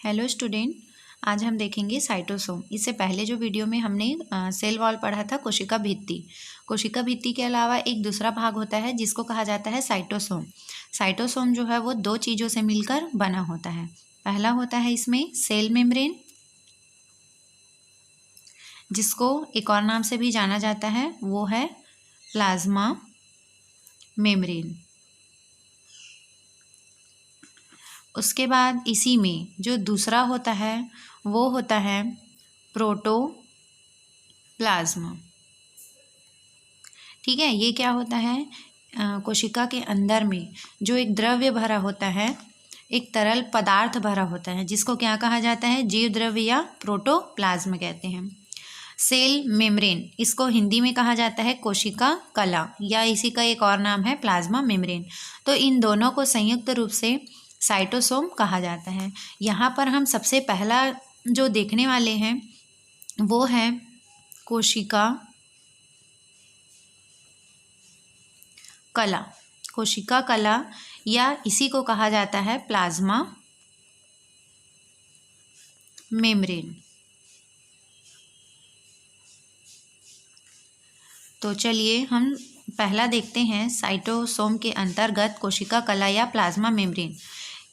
Hello student, आज हम देखेंगे साइटोसोम। इससे पहले जो वीडियो में हमने सेल वॉल पढ़ा था कोशिका भित्ति। कोशिका भित्ति के अलावा एक दूसरा भाग होता है जिसको कहा जाता है साइटोसोम। साइटोसोम जो है वो दो चीज़ों से मिलकर बना होता है। पहला होता है इसमें सेल मेम्ब्रेन, जिसको एक और नाम से भी जाना जाता है, वो है प्लाज्मा मेम्ब्रेन। उसके बाद इसी में जो दूसरा होता है वो होता है प्रोटोप्लाज्मा। ठीक है, ये क्या होता है, कोशिका के अंदर में जो एक द्रव्य भरा होता है, एक तरल पदार्थ भरा होता है, जिसको क्या कहा जाता है, जीव द्रव्य या प्रोटोप्लाज्म कहते हैं। सेल मेम्ब्रेन, इसको हिंदी में कहा जाता है कोशिका कला, या इसी का एक और नाम है प्लाज्मा मेम्ब्रेन। तो इन दोनों को संयुक्त रूप से साइटोसोम कहा जाता है। यहाँ पर हम सबसे पहला जो देखने वाले हैं वो है कोशिका कला। कोशिका कला या इसी को कहा जाता है प्लाज्मा मेम्ब्रेन। तो चलिए हम पहला देखते हैं साइटोसोम के अंतर्गत कोशिका कला या प्लाज्मा मेम्ब्रेन।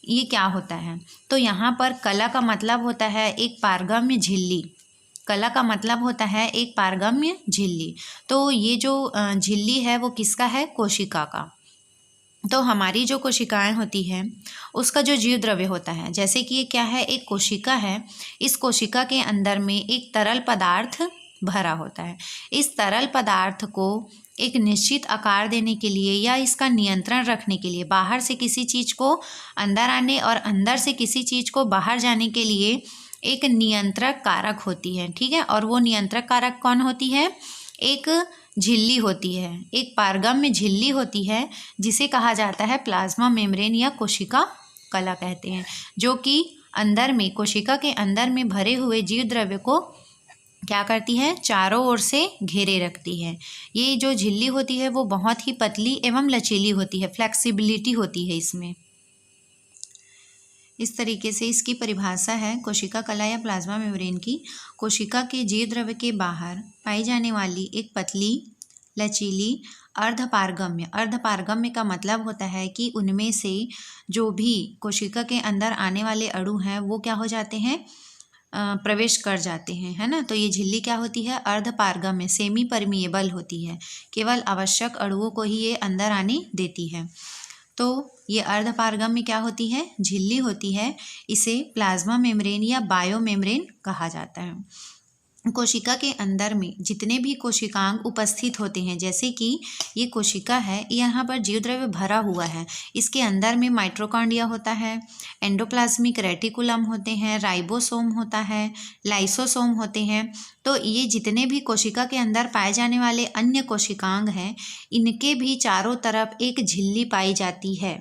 ये क्या होता है? तो यहाँ पर कला का मतलब होता है एक पारगम्य झिल्ली। कला का मतलब होता है एक पारगम्य झिल्ली। तो ये जो झिल्ली है वो किसका है? कोशिका का। तो हमारी जो कोशिकाएं होती हैं उसका जो जीव द्रव्य होता है, जैसे कि ये क्या है, एक कोशिका है। इस कोशिका के अंदर में एक तरल पदार्थ भरा होता है। इस तरल पदार्थ को एक निश्चित आकार देने के लिए या इसका नियंत्रण रखने के लिए, बाहर से किसी चीज़ को अंदर आने और अंदर से किसी चीज़ को बाहर जाने के लिए एक नियंत्रक कारक होती है। ठीक है, और वो नियंत्रक कारक कौन होती है? एक झिल्ली होती है, एक पारगम्य झिल्ली होती है, जिसे कहा जाता है प्लाज्मा मेम्ब्रेन या कोशिका कला कहते हैं, जो कि अंदर में, कोशिका के अंदर में भरे हुए जीव द्रव्य को क्या करती है? चारों ओर से घेरे रखती है। ये जो झिल्ली होती है वो बहुत ही पतली एवं लचीली होती है, फ्लेक्सिबिलिटी होती है इसमें। इस तरीके से इसकी परिभाषा है कोशिका कला या प्लाज्मा मेम्ब्रेन की। कोशिका के जीव द्रव्य के बाहर पाई जाने वाली एक पतली, लचीली, अर्धपारगम्य। अर्धपारगम्य का मतलब होता है कि उनमें से जो भी कोशिका के अंदर आने वाले अणु हैं वो क्या हो जाते हैं? प्रवेश कर जाते हैं, है ना। तो ये झिल्ली क्या होती है? अर्धपारगम्य, सेमी परमिएबल होती है। केवल आवश्यक अणुओं को ही ये अंदर आने देती है। तो ये अर्धपारगम्य क्या होती है? झिल्ली होती है। इसे प्लाज्मा मेम्ब्रेन या बायो मेम्ब्रेन कहा जाता है। कोशिका के अंदर में जितने भी कोशिकांग उपस्थित होते हैं, जैसे कि ये कोशिका है, यहाँ पर जीव द्रव्य भरा हुआ है। इसके अंदर में माइटोकॉन्ड्रिया होता है, एंडोप्लाज्मिक रेटिकुलम होते हैं, राइबोसोम होता है, लाइसोसोम होते हैं। तो ये जितने भी कोशिका के अंदर पाए जाने वाले अन्य कोशिकांग हैं, इनके भी चारों तरफ एक झिल्ली पाई जाती है।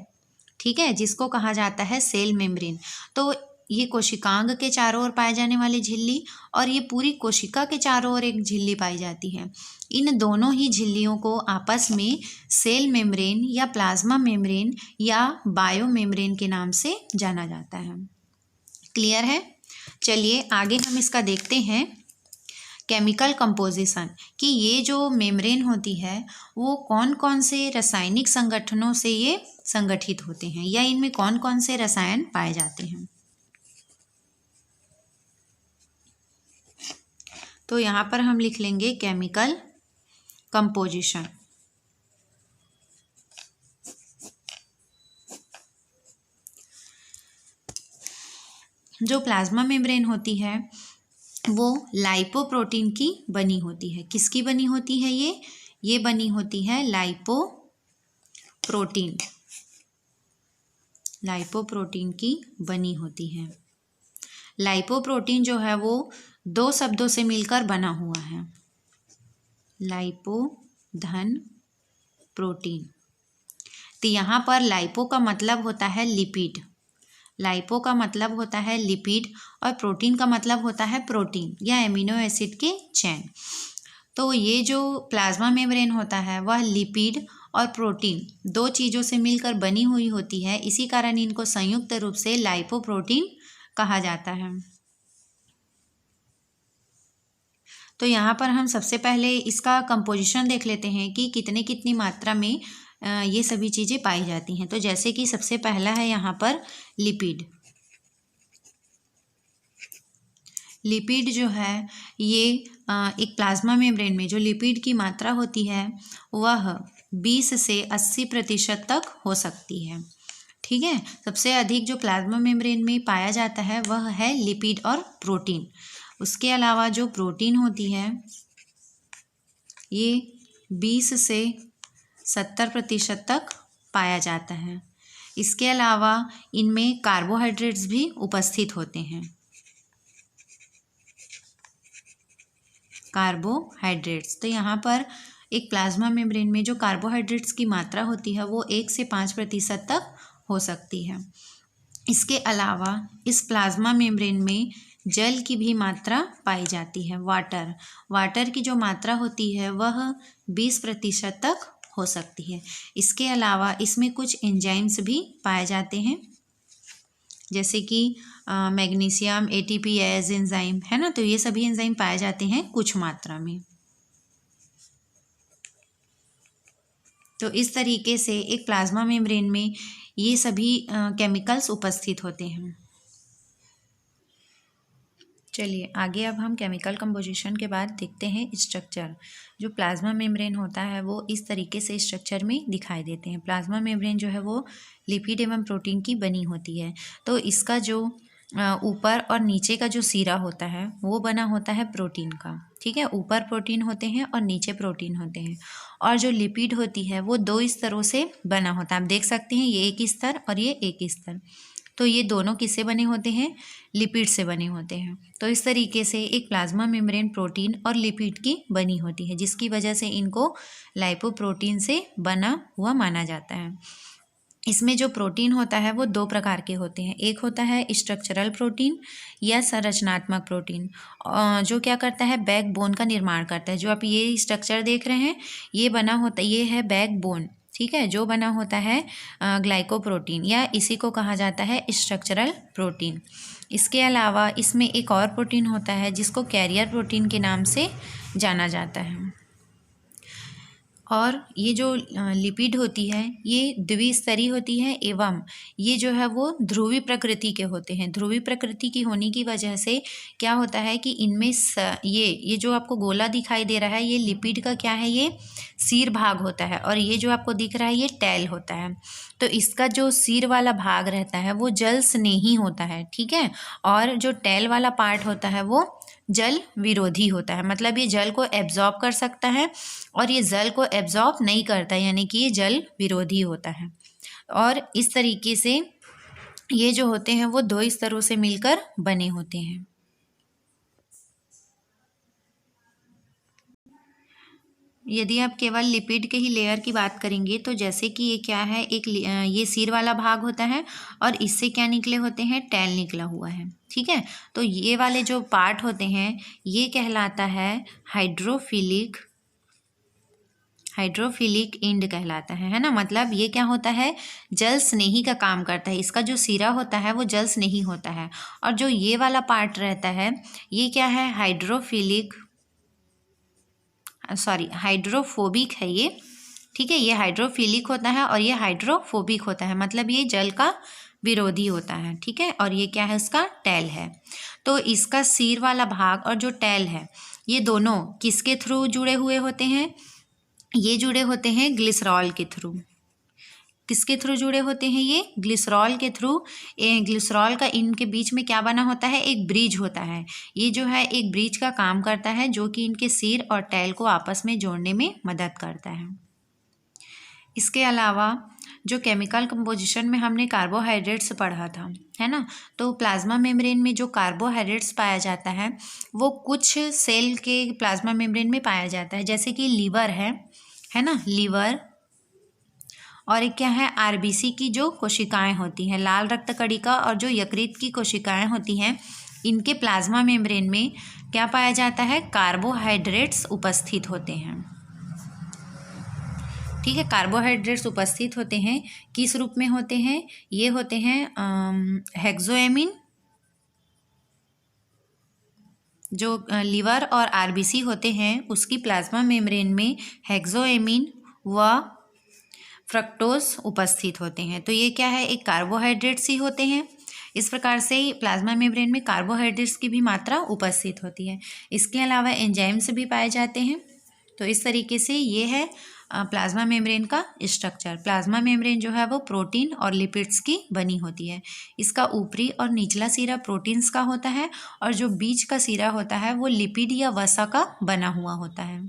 ठीक है, जिसको कहा जाता है सेल मेम्ब्रेन। तो ये कोशिकांग के चारों ओर पाए जाने वाली झिल्ली और ये पूरी कोशिका के चारों ओर एक झिल्ली पाई जाती है। इन दोनों ही झिल्लियों को आपस में सेल मेम्ब्रेन या प्लाज्मा मेम्ब्रेन या बायो मेम्ब्रेन के नाम से जाना जाता है। क्लियर है? चलिए आगे हम इसका देखते हैं केमिकल कंपोजिशन, कि ये जो मेम्ब्रेन होती है वो कौन कौन से रासायनिक संगठनों से ये संगठित होते हैं, या इनमें कौन कौन से रसायन पाए जाते हैं। तो यहाँ पर हम लिख लेंगे केमिकल कंपोजिशन। जो प्लाज्मा मेम्ब्रेन होती है वो लाइपोप्रोटीन की बनी होती है। किसकी बनी होती है? ये बनी होती है लाइपोप्रोटीन। लाइपोप्रोटीन की बनी होती है। लाइपोप्रोटीन जो है वो दो शब्दों से मिलकर बना हुआ है, लाइपो धन प्रोटीन। तो यहाँ पर लाइपो का मतलब होता है लिपिड, लाइपो का मतलब होता है लिपिड, और प्रोटीन का मतलब होता है प्रोटीन या एमिनो एसिड के चेन। तो ये जो प्लाज्मा मेम्ब्रेन होता है वह लिपिड और प्रोटीन दो चीज़ों से मिलकर बनी हुई होती है। इसी कारण इनको संयुक्त रूप से लाइपोप्रोटीन कहा जाता है। तो यहाँ पर हम सबसे पहले इसका कंपोजिशन देख लेते हैं कि कितनी कितनी मात्रा में ये सभी चीज़ें पाई जाती हैं। तो जैसे कि सबसे पहला है यहाँ पर लिपिड। लिपिड जो है ये एक प्लाज्मा मेम्ब्रेन में जो लिपिड की मात्रा होती है वह 20 से 80% तक हो सकती है। ठीक है, सबसे अधिक जो प्लाज्मा मेम्ब्रेन में पाया जाता है वह है लिपिड और प्रोटीन। उसके अलावा जो प्रोटीन होती है ये 20 से 70% तक पाया जाता है। इसके अलावा इनमें कार्बोहाइड्रेट्स भी उपस्थित होते हैं। कार्बोहाइड्रेट्स, तो यहाँ पर एक प्लाज्मा मेम्ब्रेन में जो कार्बोहाइड्रेट्स की मात्रा होती है वो 1 से 5% तक हो सकती है। इसके अलावा इस प्लाज्मा मेम्ब्रेन में जल की भी मात्रा पाई जाती है। वाटर की जो मात्रा होती है वह 20% तक हो सकती है। इसके अलावा इसमें कुछ एंजाइम्स भी पाए जाते हैं, जैसे कि मैग्नीशियम, ATPase एंजाइम है ना, तो ये सभी एंजाइम पाए जाते हैं कुछ मात्रा में। तो इस तरीके से एक प्लाज्मा मेम्ब्रेन में ये सभी केमिकल्स उपस्थित होते हैं। चलिए आगे अब हम केमिकल कंपोजिशन के बाद देखते हैं स्ट्रक्चर। जो प्लाज्मा मेम्ब्रेन होता है वो इस तरीके से स्ट्रक्चर में दिखाई देते हैं। प्लाज्मा मेम्ब्रेन जो है वो लिपिड एवं प्रोटीन की बनी होती है। तो इसका जो ऊपर और नीचे का जो सिरा होता है वो बना होता है प्रोटीन का। ठीक है, ऊपर प्रोटीन होते हैं और नीचे प्रोटीन होते हैं। और जो लिपिड होती है वो 2 स्तरों से बना होता है। आप देख सकते हैं ये एक स्तर और ये एक स्तर। तो ये दोनों किससे बने होते हैं? लिपिड से बने होते हैं। तो इस तरीके से एक प्लाज्मा मेम्ब्रेन प्रोटीन और लिपिड की बनी होती है, जिसकी वजह से इनको लाइपोप्रोटीन से बना हुआ माना जाता है। इसमें जो प्रोटीन होता है वो 2 प्रकार के होते हैं। एक होता है स्ट्रक्चरल प्रोटीन या संरचनात्मक प्रोटीन, जो क्या करता है बैकबोन का निर्माण करता है। जो आप ये स्ट्रक्चर देख रहे हैं ये बना होता है, ये है बैकबोन। ठीक है, जो बना होता है ग्लाइकोप्रोटीन या इसी को कहा जाता है स्ट्रक्चरल प्रोटीन। इसके अलावा इसमें एक और प्रोटीन होता है जिसको कैरियर प्रोटीन के नाम से जाना जाता है। और ये जो लिपिड होती है ये द्विस्तरीय होती है एवं ये जो है वो ध्रुवीय प्रकृति के होते हैं। ध्रुवीय प्रकृति की होने की वजह से क्या होता है कि इनमें ये जो आपको गोला दिखाई दे रहा है ये लिपिड का क्या है, ये सिर भाग होता है। और ये जो आपको दिख रहा है ये टैल होता है। तो इसका जो सिर वाला भाग रहता है वो जल स्नेही होता है। ठीक है, और जो टैल वाला पार्ट होता है वो जल विरोधी होता है। मतलब ये जल को एब्जॉर्ब कर सकता है और ये जल को एब्जॉर्ब नहीं करता, यानी कि ये जल विरोधी होता है। और इस तरीके से ये जो होते हैं वो 2 स्तरों से मिलकर बने होते हैं। यदि आप केवल लिपिड के ही लेयर की बात करेंगे तो जैसे कि ये क्या है, ये सिर वाला भाग होता है और इससे क्या निकले होते हैं, टैल निकला हुआ है। ठीक है, तो ये वाले जो पार्ट होते हैं ये कहलाता है हाइड्रोफिलिक एंड कहलाता है ना। मतलब ये क्या होता है, जल स्नेही का काम करता है। इसका जो सिरा होता है वो जल स्नेही होता है और जो ये वाला पार्ट रहता है ये क्या है, हाइड्रोफोबिक है ये। ठीक है, ये हाइड्रोफिलिक होता है और ये हाइड्रोफोबिक होता है, मतलब ये जल का विरोधी होता है। ठीक है, और ये क्या है, इसका टैल है। तो इसका सिर वाला भाग और जो टैल है ये दोनों किसके थ्रू जुड़े हुए होते हैं, ये जुड़े होते हैं ग्लिसरॉल के थ्रू। किसके थ्रू जुड़े होते हैं, ये ग्लिसरॉल के थ्रू। ग्लिसरॉल का इनके बीच में क्या बना होता है, एक ब्रिज होता है। ये जो है एक ब्रिज का काम करता है जो कि इनके सिर और टैल को आपस में जोड़ने में मदद करता है। इसके अलावा जो केमिकल कंपोजिशन में हमने कार्बोहाइड्रेट्स पढ़ा था, है ना, तो प्लाज्मा मेम्ब्रेन में जो कार्बोहाइड्रेट्स पाया जाता है वो कुछ सेल के प्लाज्मा मेम्ब्रेन में पाया जाता है। जैसे कि लीवर है ना, लीवर, और एक क्या है, आरबीसी की जो कोशिकाएं होती हैं, लाल रक्त कणिका, और जो यकृत की कोशिकाएं होती हैं, इनके प्लाज्मा मेम्ब्रेन में क्या पाया जाता है, कार्बोहाइड्रेट्स उपस्थित होते हैं। ठीक है, कार्बोहाइड्रेट्स उपस्थित होते हैं। किस रूप में होते हैं, ये होते हैं हेक्सोएमिन जो लीवर और आरबीसी होते हैं उसकी प्लाज्मा मेम्ब्रेन में हेक्सोएमीन व फ्रक्टोज उपस्थित होते हैं। तो ये क्या है, एक कार्बोहाइड्रेट्स ही होते हैं। इस प्रकार से प्लाज्मा मेम्ब्रेन में कार्बोहाइड्रेट्स की भी मात्रा उपस्थित होती है। इसके अलावा एंजाइम्स भी पाए जाते हैं। तो इस तरीके से ये है प्लाज्मा मेम्ब्रेन का स्ट्रक्चर। प्लाज्मा मेम्ब्रेन जो है वो प्रोटीन और लिपिड्स की बनी होती है। इसका ऊपरी और निचला सिरा प्रोटीन्स का होता है और जो बीच का सिरा होता है वो लिपिड या वसा का बना हुआ होता है।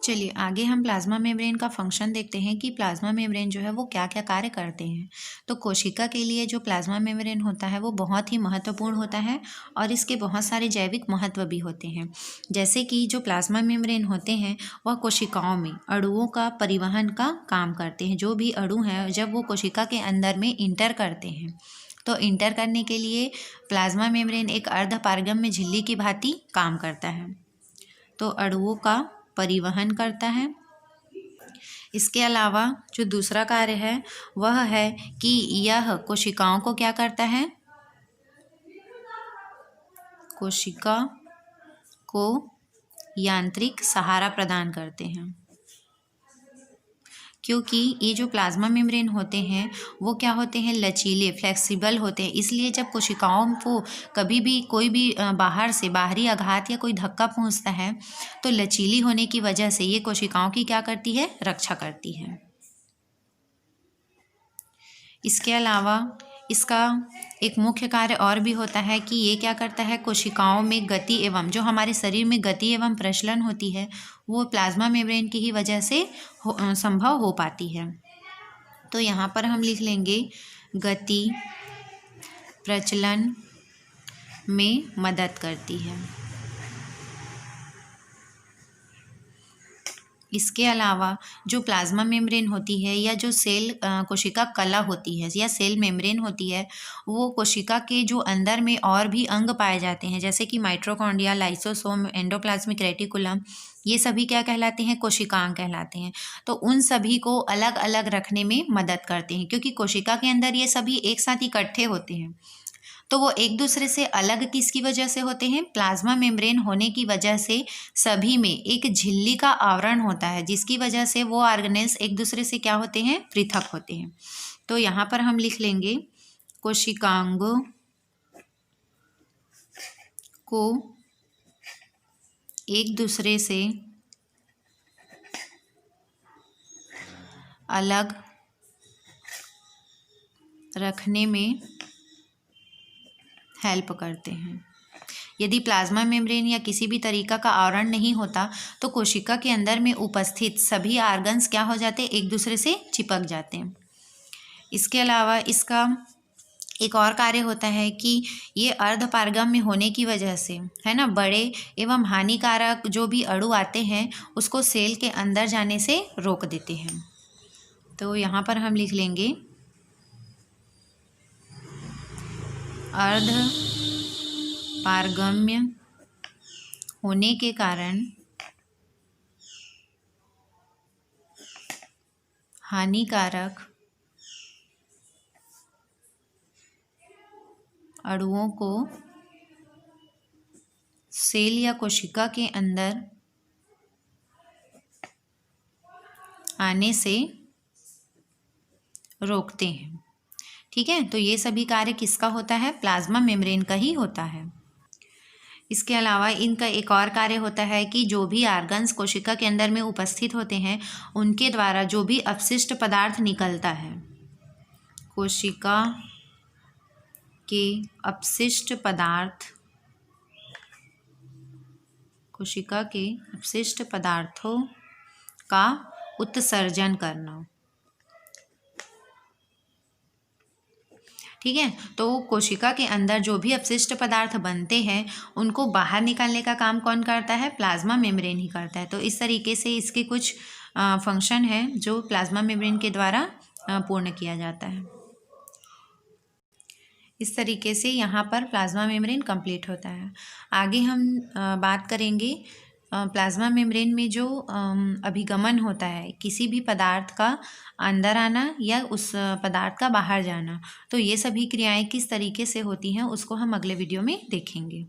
चलिए आगे हम प्लाज्मा मेम्ब्रेन का फंक्शन देखते हैं कि प्लाज्मा मेम्ब्रेन जो है वो क्या क्या कार्य करते हैं। तो कोशिका के लिए जो प्लाज्मा मेम्ब्रेन होता है वो बहुत ही महत्वपूर्ण होता है और इसके बहुत सारे जैविक महत्व भी होते हैं। जैसे कि जो प्लाज्मा मेम्ब्रेन होते हैं वह कोशिकाओं में अणुओं का परिवहन का काम करते हैं। जो भी अणु हैं जब वो कोशिका के अंदर में इंटर करते हैं तो इंटर करने के लिए प्लाज्मा मेम्ब्रेन एक अर्धपारगम्य झिल्ली की भांति काम करता है। तो अणुओं का परिवहन करता है। इसके अलावा जो दूसरा कार्य है वह है कि यह कोशिकाओं को क्या करता है, कोशिका को यांत्रिक सहारा प्रदान करते हैं। क्योंकि ये जो प्लाज्मा मेम्ब्रेन होते हैं वो क्या होते हैं, लचीले फ्लेक्सिबल होते हैं। इसलिए जब कोशिकाओं को कभी भी कोई भी बाहर से बाहरी आघात या कोई धक्का पहुंचता है तो लचीली होने की वजह से ये कोशिकाओं की क्या करती है, रक्षा करती है। इसके अलावा इसका एक मुख्य कार्य और भी होता है कि ये क्या करता है, कोशिकाओं में गति एवं जो हमारे शरीर में गति एवं प्रचलन होती है वो प्लाज्मा मेम्ब्रेन की ही वजह से संभव हो पाती है। तो यहाँ पर हम लिख लेंगे गति प्रचलन में मदद करती है। इसके अलावा जो प्लाज्मा मेम्ब्रेन होती है या जो सेल कोशिका कला होती है या सेल मेम्ब्रेन होती है वो कोशिका के जो अंदर में और भी अंग पाए जाते हैं जैसे कि माइटोकॉन्ड्रिया, लाइसोसोम, एंडोप्लाज्मिक रेटिकुलम, ये सभी क्या कहलाते हैं, कोशिकांग कहलाते हैं। तो उन सभी को अलग अलग रखने में मदद करते हैं क्योंकि कोशिका के अंदर ये सभी एक साथ इकट्ठे होते हैं तो वो एक दूसरे से अलग किसकी वजह से होते हैं, प्लाज्मा मेम्ब्रेन होने की वजह से सभी में एक झिल्ली का आवरण होता है जिसकी वजह से वो ऑर्गेनेल्स एक दूसरे से क्या होते हैं, पृथक होते हैं। तो यहाँ पर हम लिख लेंगे कोशिकांगों को एक दूसरे से अलग रखने में हेल्प करते हैं। यदि प्लाज्मा मेम्ब्रेन या किसी भी तरीका का आवरण नहीं होता तो कोशिका के अंदर में उपस्थित सभी ऑर्गन्स क्या हो जाते, एक दूसरे से चिपक जाते हैं। इसके अलावा इसका एक और कार्य होता है कि ये अर्धपारगम्य होने की वजह से है ना, बड़े एवं हानिकारक जो भी अणु आते हैं उसको सेल के अंदर जाने से रोक देते हैं। तो यहाँ पर हम लिख लेंगे अर्ध पारगम्य होने के कारण हानिकारक अणुओं को सेल या कोशिका के अंदर आने से रोकते हैं। ठीक है, तो ये सभी कार्य किसका होता है, प्लाज्मा मेम्ब्रेन का ही होता है। इसके अलावा इनका एक और कार्य होता है कि जो भी ऑर्गन्स कोशिका के अंदर में उपस्थित होते हैं उनके द्वारा जो भी अपशिष्ट पदार्थ निकलता है, कोशिका के अपशिष्ट पदार्थ, कोशिका के अपशिष्ट पदार्थों का उत्सर्जन करना। ठीक है, तो कोशिका के अंदर जो भी अपशिष्ट पदार्थ बनते हैं उनको बाहर निकालने का काम कौन करता है, प्लाज्मा मेम्ब्रेन ही करता है। तो इस तरीके से इसके कुछ फंक्शन है जो प्लाज्मा मेम्ब्रेन के द्वारा पूर्ण किया जाता है। इस तरीके से यहाँ पर प्लाज्मा मेम्ब्रेन कंप्लीट होता है। आगे हम बात करेंगे प्लाज्मा मेम्ब्रेन में जो अभिगमन होता है, किसी भी पदार्थ का अंदर आना या उस पदार्थ का बाहर जाना, तो ये सभी क्रियाएं किस तरीके से होती हैं उसको हम अगले वीडियो में देखेंगे।